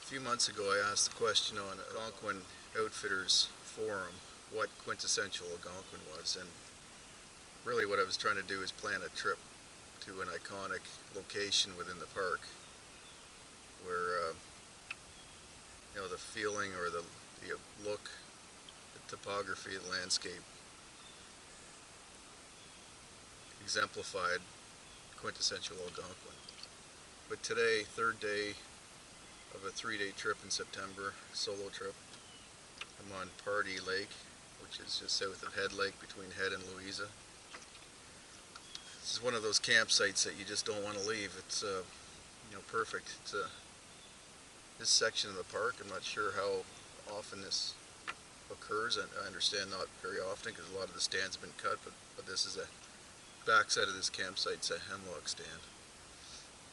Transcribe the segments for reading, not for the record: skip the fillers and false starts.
few months ago I asked the question on Algonquin Outfitters forum what quintessential Algonquin was, and really what I was trying to do is plan a trip to an iconic location within the park where the feeling or the look, the topography, the landscape exemplified quintessential Algonquin. But today, third day of a 3-day trip in September, solo trip, I'm on Pardee Lake, which is just south of Head Lake between Head and Louisa. This is one of those campsites that you just don't want to leave. It's perfect. It's this section of the park. I'm not sure how often this occurs, and I understand not very often because a lot of the stands have been cut. But this is a backside of this campsite. It's a hemlock stand,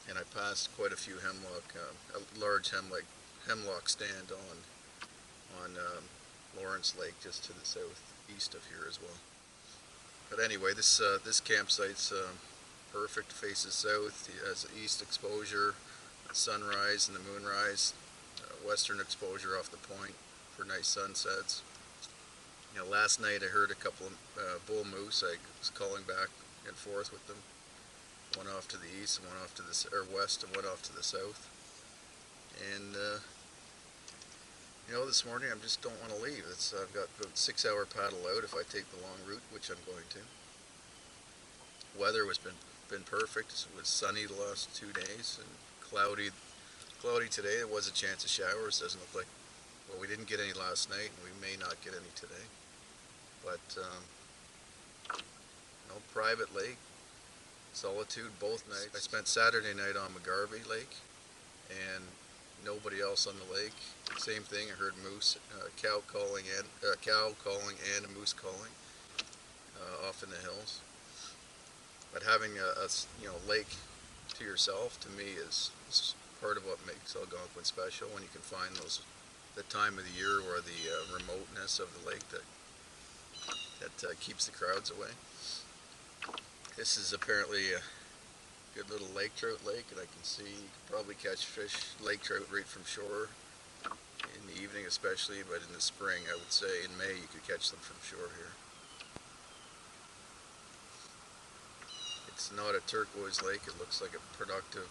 and I passed quite a few a large hemlock stand on Lawrence Lake, just to the southeast of here as well. But anyway, this campsite's perfect. Faces south. It has east exposure, sunrise and the moonrise, western exposure off the point for nice sunsets. Last night I heard a couple of bull moose. I was calling back and forth with them. One off to the east and one off to the west and one off to the south. And this morning I just don't want to leave. I've got about 6-hour paddle out if I take the long route, which I'm going to. Weather has been perfect. It was sunny the last 2 days and cloudy today. There was a chance of showers. Doesn't look like. Well, we didn't get any last night, and we may not get any today. But private lake, solitude both nights. I spent Saturday night on McGarvey Lake, and nobody else on the lake. Same thing. I heard moose, cow calling and a moose calling off in the hills. But having a lake to yourself, to me, is part of what makes Algonquin special. When you can find the time of the year or the remoteness of the lake that keeps the crowds away. This is apparently a good little lake trout lake, and I can see you can probably catch lake trout right from shore in the evening especially, but in the spring, I would say in May, you could catch them from shore here. It's not a turquoise lake. It looks like a productive,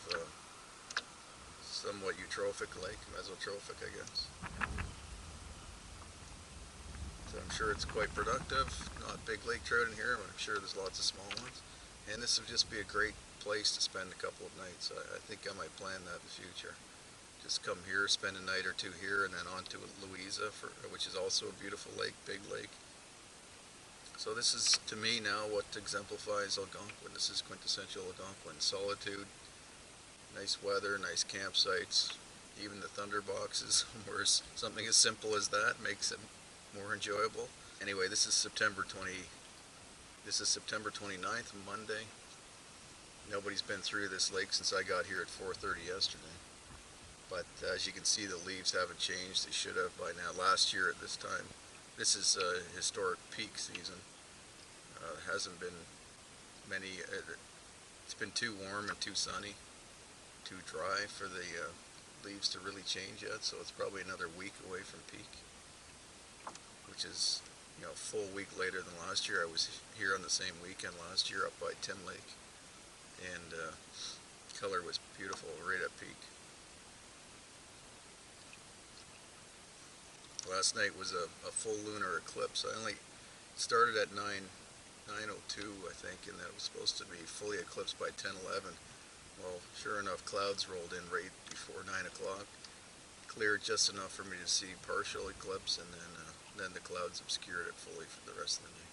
somewhat eutrophic lake, mesotrophic, I guess. So I'm sure it's quite productive. Not big lake trout in here, but I'm sure there's lots of small ones. And this would just be a great place to spend a couple of nights. I think I might plan that in the future. Just come here, spend a night or two here, and then on to Louisa, which is also a beautiful lake, big lake. So this is, to me now, what exemplifies Algonquin. This is quintessential Algonquin. Solitude, nice weather, nice campsites, even the thunder boxes, where something as simple as that makes it more enjoyable. Anyway, this is September 29th, Monday. Nobody's been through this lake since I got here at 4:30 yesterday. But as you can see, the leaves haven't changed. They should have by now. Last year at this time, this is historic peak season. Hasn't been many. It's been too warm and too sunny, too dry for the leaves to really change yet. So it's probably another week away from peak, which is a full week later than last year. I was here on the same weekend last year up by Tim Lake, and color was beautiful right at peak. Last night was a full lunar eclipse. I only started at 9:02, I think, and that it was supposed to be fully eclipsed by 10:11. Well, sure enough, clouds rolled in right before 9 o'clock. Cleared just enough for me to see partial eclipse, and then the clouds obscured it fully for the rest of the night.